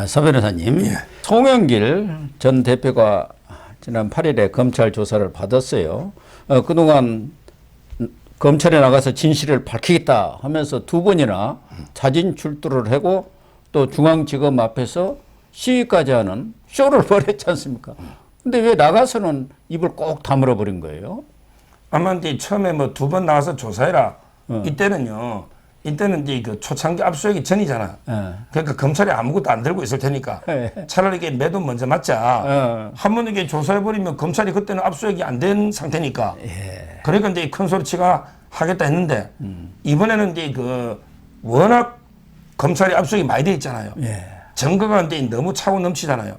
서 변호사님, 예. 송영길 전 대표가 지난 8일에 검찰 조사를 받았어요. 그동안 검찰에 나가서 진실을 밝히겠다 하면서 두 번이나 자진 출두를 하고 또 중앙지검 앞에서 시위까지 하는 쇼를 벌였지 않습니까? 근데 왜 나가서는 입을 꼭 다물어 버린 거예요? 아마 이제 처음에 뭐 두 번 나와서 조사해라. 이때는 이제 그 초창기 압수하기 전이잖아. 그러니까 검찰이 아무것도 안 들고 있을 테니까 차라리 이게 매도 먼저 맞자. 한 번 이게 조사해버리면 검찰이 그때는 압수하기 안 된 상태니까. 그러니까 이제 큰 소리치가 하겠다 했는데 이번에는 이제 그 워낙 검찰이 압수하기 많이 돼 있잖아요. 증거가 이제 너무 차고 넘치잖아요.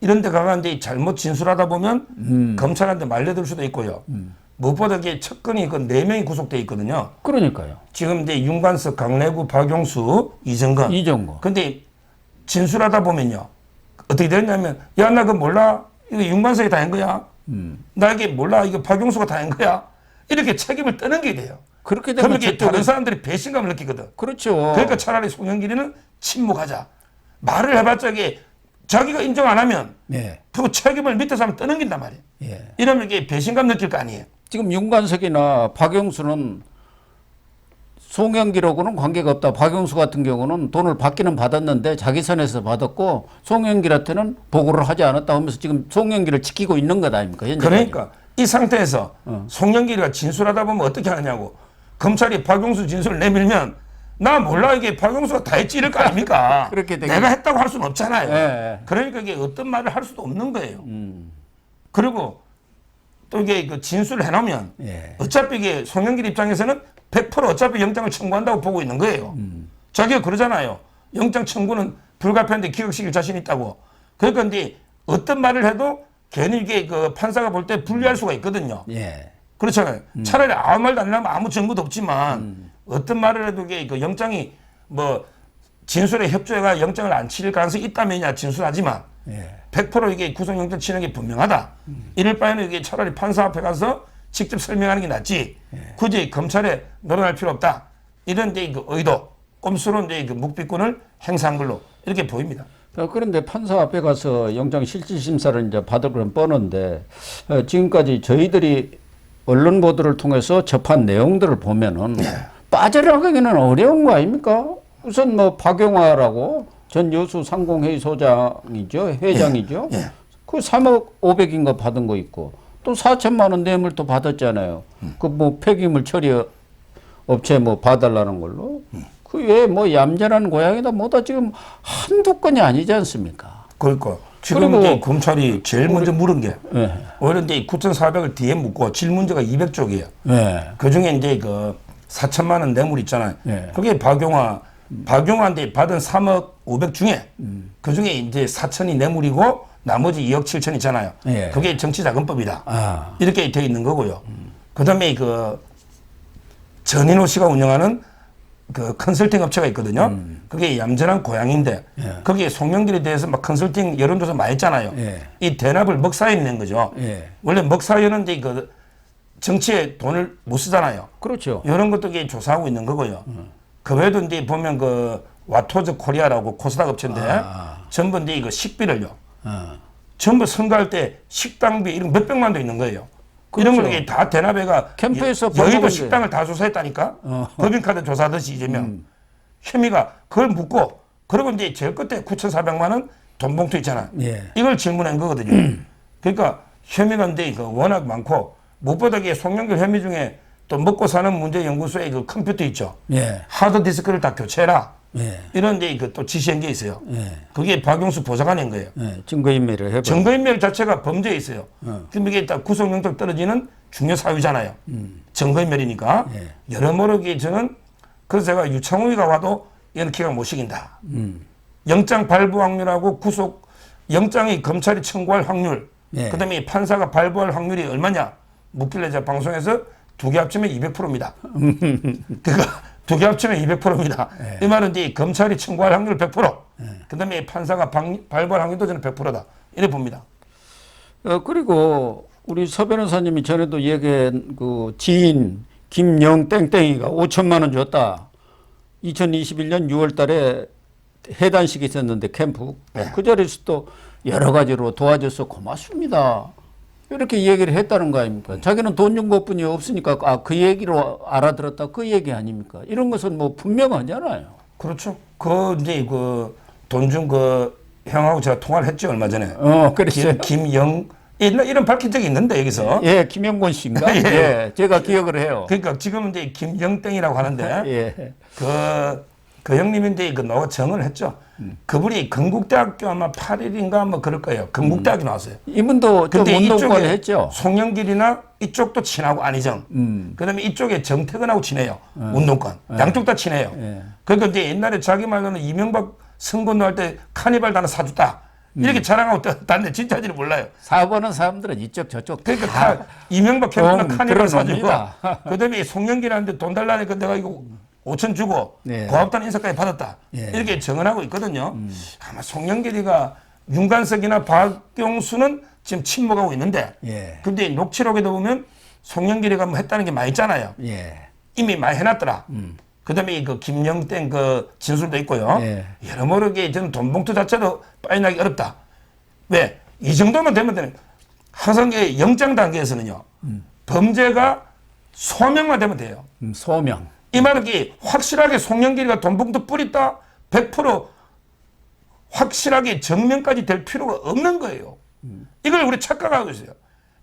이런 데 가가 이제 잘못 진술하다 보면 검찰한테 말려들 수도 있고요. 무엇보다 이게 척근이 그 4명이 구속돼 있거든요. 그러니까요. 지금 이제 윤관석, 강래구, 박용수, 이정건. 근데 진술하다 보면요. 어떻게 되냐면, 야, 나 그거 몰라. 이거 윤관석이 다 한 거야. 나 이게 몰라. 이거 박용수가 다 한 거야. 이렇게 책임을 떠는 게 돼요. 그렇게 되면 그러면 다른 사람들이 배신감을 느끼거든. 그렇죠. 그러니까 차라리 송영길이는 침묵하자. 말을 해봤자 이게 자기가 인정 안 하면 그 책임을 밑에 사람 떠넘긴단 말이에요. 이러면 이게 배신감 느낄 거 아니에요. 지금 윤관석이나 박용수는 송영길하고는 관계가 없다. 박용수 같은 경우는 돈을 받기는 받았는데 자기 선에서 받았고 송영길한테는 보고를 하지 않았다 하면서 지금 송영길을 지키고 있는 것 아닙니까? 현재까지. 그러니까 이 상태에서 송영길이가 진술하다 보면 어떻게 하냐고. 검찰이 박용수 진술을 내밀면 나 몰라 이게 박용수가 다 했지 이럴 거 아닙니까? 그렇게 내가 했다고 할 수는 없잖아요. 네. 그러니까 이게 어떤 말을 할 수도 없는 거예요. 그리고 또 이게 그 진술을 해놓으면 어차피 이게 송영길 입장에서는 100% 어차피 영장을 청구한다고 보고 있는 거예요. 자기가 그러잖아요. 영장 청구는 불가피한데 기각시킬 자신 있다고. 그러니까 이제 어떤 말을 해도 괜히 이게 그 판사가 볼 때 불리할 수가 있거든요. 그렇잖아요. 차라리 아무 말도 안 하면 아무 증거도 없지만 어떤 말을 해도 이게 그 영장이 뭐 진술에 협조해가 영장을 안 치를 가능성이 있다면야 진술하지만 100% 이게 구속영장 치는 게 분명하다. 이럴 바에는 이게 차라리 판사 앞에 가서 직접 설명하는 게 낫지. 굳이 검찰에 늘어날 필요 없다. 이런 이제 그 의도, 꼼수로 이제 그 묵비권을 행사한 걸로 이렇게 보입니다. 그런데 판사 앞에 가서 영장 실질심사를 이제 받을 건 뻔한데 지금까지 저희들이 언론 보도를 통해서 접한 내용들을 보면은 빠져나가기는 어려운 거 아닙니까? 우선 뭐 박용화라고 전 여수 상공회의 소장이죠, 회장이죠. 그 3억 5백인가 받은 거 있고 또 4천만 원 뇌물 또 받았잖아요. 그 뭐 폐기물 처리 업체 뭐 봐달라는 걸로. 그 외에 뭐 얌전한 고양이다 뭐다 지금 한두 건이 아니지 않습니까? 그러니까 지금 이제 검찰이 제일 먼저 물은 게 오히려 이제 9,400을 뒤에 묻고 질문제가 200쪽이에요. 그 중에 이제 그 4천만 원 뇌물 있잖아요. 그게 박용화한테 받은 3억 5백 중에 그 중에 이제 4천이 뇌물이고 나머지 2억 7천 있잖아요. 그게 정치자금법이다. 이렇게 되어 있는 거고요. 그 다음에 그 전인호 씨가 운영하는 그 컨설팅 업체가 있거든요. 그게 얌전한 고양인데 거기에 송영길에 대해서 막 컨설팅 여론조사 많이 했잖아요. 이 대납을 먹사에 낸 거죠. 원래 먹사에는 이제 그 정치에 돈을 못 쓰잖아요. 그렇죠. 이런 것도 이게 조사하고 있는 거고요. 그 외에도 이제 보면 그 와토즈 코리아라고 코스닥 업체인데 전부 이제 이거 식비를요. 전부 선거할 때 식당비 이런 몇 백만도 있는 거예요. 그렇죠. 이런 걸 이게 다 대납해가 캠프에서 여의도 식당을 다 조사했다니까. 법인카드 조사하듯이 이재명 혐의가 그걸 묻고 그리고 이제 제일 끝에 9,400만 원 돈 봉투 있잖아. 이걸 질문한 거거든요. 그러니까 혐의가 이제 그 워낙 많고 무엇보다 이게 송영길 혐의 중에 또 먹고 사는 문제 연구소에 그 컴퓨터 있죠. 하드 디스크를 다 교체해라. 이런 이제 그 또 지시한 게 있어요. 그게 박용수 보좌관 낸 거예요. 증거인멸을 해버. 증거인멸 자체가 범죄에 있어요. 그럼 이게 딱 구속영장 떨어지는 중요 사유잖아요. 증거인멸이니까 여러모로 이게 저는 그래서 제가 유창우이가 와도 이런 기각 못 시킨다. 영장 발부 확률하고 구속 영장이 검찰이 청구할 확률, 그다음에 판사가 발부할 확률이 얼마냐? 묻길래 제가 방송에서 두 개 합치면 200%입니다. 그러니까 두 개 합치면 200%입니다. 이 말은 이제 검찰이 청구할 확률 100%, 그다음에 판사가 발부할 확률도 저는 100%다. 이래 봅니다. 그리고 우리 서 변호사님이 전에도 얘기한 그 지인 김영 땡땡이가 5천만 원 줬다. 2021년 6월 달에 해단식이 있었는데 캠프 네. 그 자리에서도 여러 가지로 도와줘서 고맙습니다. 이렇게 얘기를 했다는 거 아닙니까? 자기는 돈 준 것뿐이 없으니까 그 얘기로 알아들었다 그 얘기 아닙니까? 이런 것은 뭐 분명하잖아요. 그렇죠. 그 이제 그 돈 준 그 형하고 제가 통화를 했죠 얼마 전에. 그랬어요. 김영 이런 밝힌 적이 있는데 여기서. 예, 김영곤 씨인가? 예. 예, 제가 기억을 해요. 그러니까 지금 이제 김영땡이라고 하는데 예. 그 형님이 이제 그 노 정을 했죠. 그분이 건국대학교 아마 8일인가 뭐 그럴 거예요. 건국대학교 나왔어요. 이분도 좀 근데 운동권 이쪽에 했죠. 송영길이나 이쪽도 친하고 안희정. 그다음에 이쪽에 정태근하고 친해요. 운동권. 양쪽 다 친해요. 예. 그러니까 이제 옛날에 자기 말로는 이명박 선거운동 할 때 카니발 하나 사줬다. 이렇게 자랑하고 다는데 진짜인지는 몰라요. 사보는 사람들은 이쪽 저쪽 그러니까 이명박 캠프는 카니발 사주고 들어놉니다. 그다음에 송영길한테 돈 달라니까 내가 이거 5천 주고 예. 고압단 인사까지 받았다. 예. 이렇게 정언하고 있거든요. 아마 송영길이가 윤관석이나 박경수는 지금 침묵하고 있는데 예. 근데 녹취록에도 보면 송영길이가 뭐 했다는 게 많이 있잖아요. 예. 이미 많이 해놨더라. 그다음에 그 김영땡 그 진술도 있고요. 예. 여러모로 저는 돈봉투 자체도 빠져나기 어렵다. 왜? 이 정도만 되면 되는. 항상 영장 단계에서는요. 범죄가 소명만 되면 돼요. 소명. 이 말은 확실하게 송영길이가 돈봉투 뿌렸다 100% 확실하게 증명까지 될 필요가 없는 거예요. 이걸 우리 착각하고 있어요.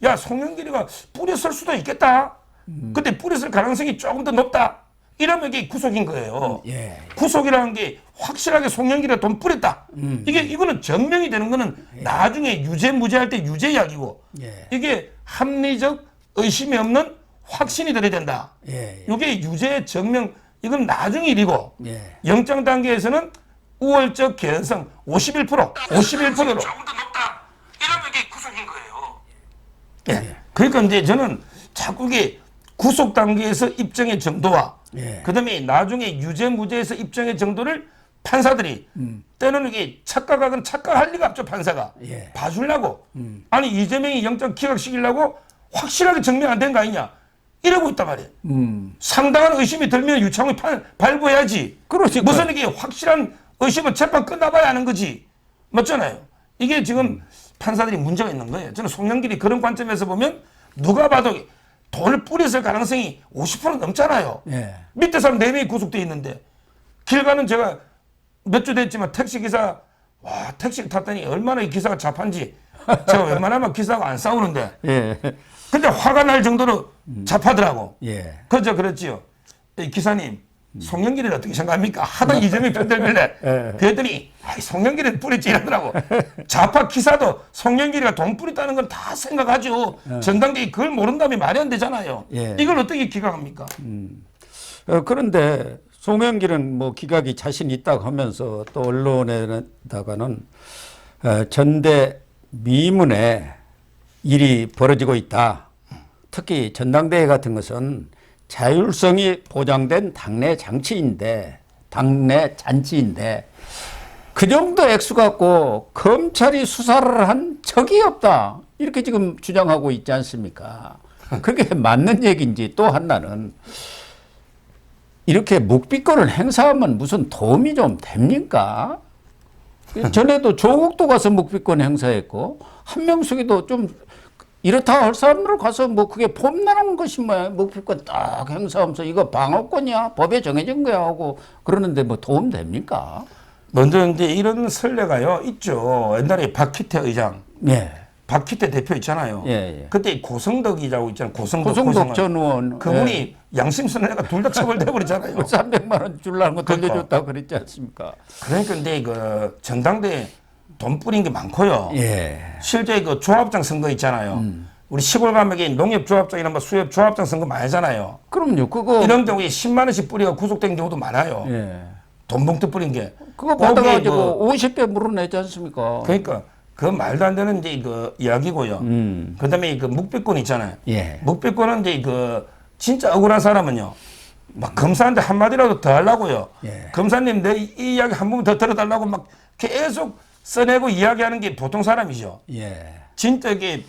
야, 송영길이가 뿌렸을 수도 있겠다. 근데 뿌렸을 가능성이 조금 더 높다. 이러면 이게 구속인 거예요. 예. 구속이라는 게 확실하게 송영길이가 돈 뿌렸다. 이거는 증명이 되는 거는 나중에 유죄 무죄할 때 유죄 이야기고 예. 이게 합리적 의심이 없는 확신이 들어야 된다. 예. 이게 유죄 증명 이건 나중 일이고 예. 영장 단계에서는 우월적 개연성 51%로 조금 더 높다. 이러면 이게 구속인 거예요. 예. 그러니까 이제 저는 자꾸 이게 구속 단계에서 입증의 정도와 예. 그다음에 나중에 유죄 무죄에서 입증의 정도를 판사들이 때로는 이게 착각하건 착각할 리가 없죠 판사가 예. 봐주려고 아니 이재명이 영장 기각시키려고 확실하게 증명 안 된 거 아니냐 이러고 있단 말이에요. 상당한 의심이 들면 유창을 발부해야지. 그러니까요. 무슨 이게 확실한 의심은 재판 끝나봐야 하는 거지. 맞잖아요. 이게 지금 판사들이 문제가 있는 거예요. 저는 송영길이 그런 관점에서 보면 누가 봐도 돈을 뿌렸을 가능성이 50% 넘잖아요. 예. 밑에 사람 4명이 구속돼 있는데 길 가는 제가 몇 주 됐지만 택시기사 와 택시 탔더니 얼마나 이 기사가 잡한지 제가 웬만하면 기사하고 안 싸우는데 예. 근데 화가 날 정도로 잡하더라고. 예. 그저 그랬지요. 기사님 송영길이를 어떻게 생각합니까? 하도 이재명 편들길래 예. 그랬더니 송영길이는 뿌렸지 이러더라고. 좌파 기사도 송영길이가 돈 뿌렸다는 건 다 생각하죠. 전당대회 그걸 모른다면 말이 안 되잖아요. 예. 이걸 어떻게 기각합니까? 그런데 송영길은 뭐 기각이 자신 있다고 하면서 또 언론에다가는 전대 미문에 일이 벌어지고 있다. 특히 전당대회 같은 것은 자율성이 보장된 당내 잔치인데 그 정도 액수 갖고 검찰이 수사를 한 적이 없다. 이렇게 지금 주장하고 있지 않습니까? 그게 맞는 얘기인지 또 하나는 이렇게 묵비권을 행사하면 무슨 도움이 좀 됩니까? 전에도 조국도 가서 묵비권 행사했고 한명숙이도 좀 이렇다 할 사람으로 가서 뭐 그게 폼나는 것이 뭐야. 묵비권 딱 행사하면서 이거 방어권이야. 법에 정해진 거야 하고 그러는데 뭐 도움 됩니까? 먼저 이제 이런 선례가요 있죠. 옛날에 박희태 의장, 예. 박희태 대표 있잖아요. 예. 그때 고성덕 이자고 있잖아요. 고성덕 전 의원. 그분이 양심선언회가 둘 다 처벌돼 버리잖아요. 300만 원 줄라는 거 돌려줬다고 그랬지 않습니까? 그러니까 근데 그 전당대 돈 뿌린 게 많고요. 예. 실제 그 조합장 선거 있잖아요. 우리 시골 가면 농협조합장이나 뭐 수협조합장 선거 많이 하잖아요. 그럼요. 그거 이런 경우에 10만 원씩 뿌리가 구속된 경우도 많아요. 예. 돈 봉투 뿌린 게. 그거 거기에 받아가지고 뭐 50배 물어내지 않습니까? 그러니까 그 말도 안 되는 이제 그 이야기고요. 그다음에 그 묵비권 있잖아요. 예. 묵비권은 이제 그 진짜 억울한 사람은요. 막 검사한테 한마디라도 더 하려고요. 예. 검사님 내 이 이야기 한 번 더 들어달라고 막 계속 써내고 이야기하는 게 보통 사람이죠. 예. 진짜 이게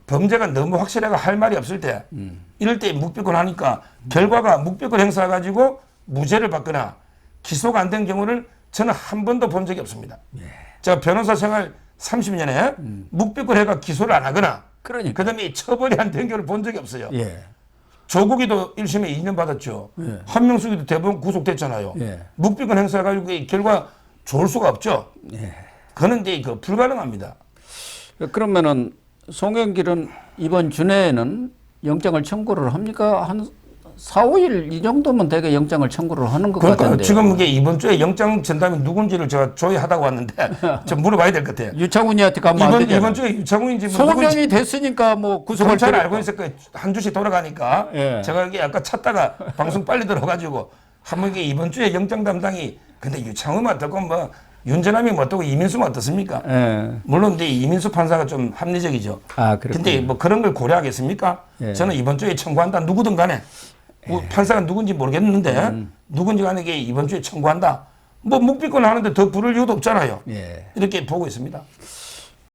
범죄가 너무 확실하고 할 말이 없을 때 이럴 때 묵비권 하니까 결과가 묵비권 행사 가지고 무죄를 받거나 기소가 안 된 경우를 저는 한 번도 본 적이 없습니다. 제가 변호사 생활 30년에 묵비권 해가 기소를 안 하거나 그러니까. 그다음에 처벌이 안 된 경우를 본 적이 없어요. 예. 조국이도 1심에 2년 받았죠. 예. 한명숙이도 대법원 구속됐잖아요. 예. 묵비권 행사해가지고 이 결과 좋을 수가 없죠. 예. 그는 이제 그 불가능합니다. 그러면은 송영길은 이번 주 내에는 영장을 청구를 합니까? 한 4, 5일 이 정도면 되게 영장을 청구를 하는 것 그러니까 같은데. 지금 이게 이번 주에 영장 전담이 누군지를 제가 조회하다고 왔는데 좀 물어봐야 될 것 같아요. 유창훈이한테 가면 안 되잖아요. 이번 주에 유창훈인지 뭐 누군지 소명이 됐으니까 뭐 구속을 검찰 알고 있을 거예요. 한 주씩 돌아가니까 예. 제가 여기 아까 찾다가 방송 빨리 들어가지고 한번 이게 이번 주에 영장 담당이 근데 유창훈만 어떻고 뭐 윤전함이 어떻고 이민수는 어떻습니까? 예. 물론 이제 이민수 판사가 좀 합리적이죠. 아, 그렇군요. 근데 뭐 그런 걸 고려하겠습니까? 예. 저는 이번 주에 청구한다. 누구든 간에. 뭐 판사가 누군지 모르겠는데 누군지 간에 이게 이번 주에 청구한다. 뭐 묵비권 하는데 더 부를 이유도 없잖아요. 예. 이렇게 보고 있습니다.